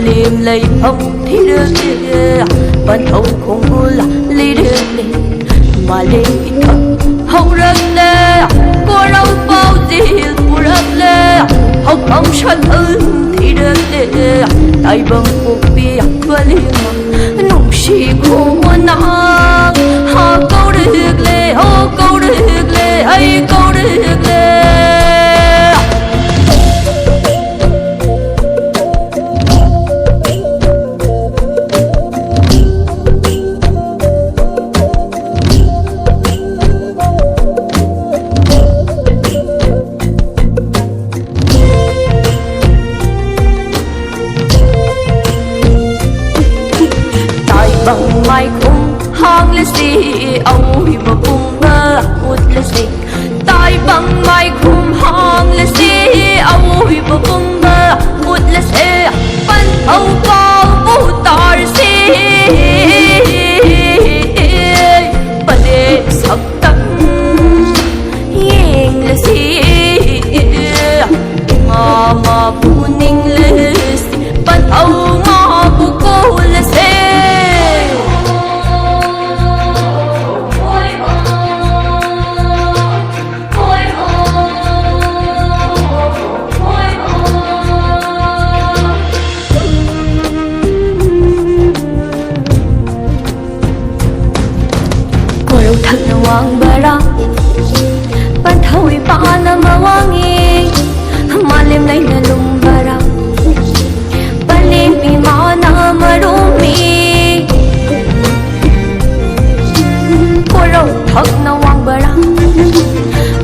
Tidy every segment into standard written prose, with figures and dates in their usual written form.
Liêm lấy ông thì được ban thâu không là lấy được mà lấy thật hậu rất lệ cô đâu bao gì cô rất lệ học không sẵn ơn thì được tay bằng cuộc bia và liêm nông sĩ khổ nắng họ câu được lệ họ câu được lệ hay câu được lệ. Bằng mai khung hang lê xì ôi mà bùng mơ út lê xì tai bằng mai khung hang lê xì ôi mà bùng mơ út lê xì ban âu bao bu tar xì ban đê sắc tăng yên lê xì mà bu ninh lê xì ban âu mà bu cô lê xì. Thật là hoàng bà ra ban thâu ba là mà wangi mà liêm lấy là lùng bà ra ban liêm bị mà na mà đúng mi cô râu thật là hoàng bà ra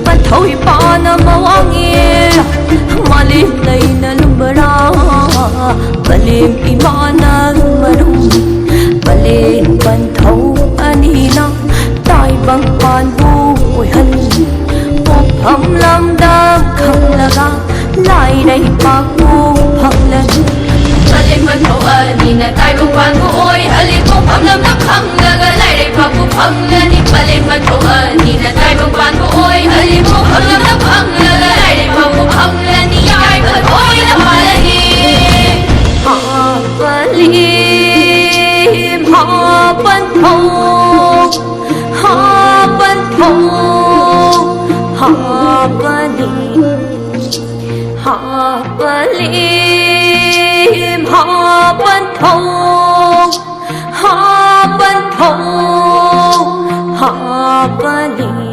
ban thâu ba là mà wangi mà liêm lấy là lùng bà ra ban liêm bị mà na mà đúng ban liêm ban thâu anh na tai bằng bàn bu ôi hân một phẩm lâm đam không là ga lại đây bạc bu phật lên ta lên mình hậu nhìn là tai bằng bàn bu ôi ali một phẩm lâm đam không là ga lại đây bạc bu phật lên ta lên mình hậu nhìn là tai bằng bàn bu ôi ali một phẩm lâm đam không là ga lại đây bạc bu phật lên đi ai vẫn ôi là mà lên họ vẫn liêm họ vẫn thâu họ vẫn thâu họ vẫn liêm họ vẫn liêm họ vẫn thâu họ vẫn thâu họ vẫn liêm.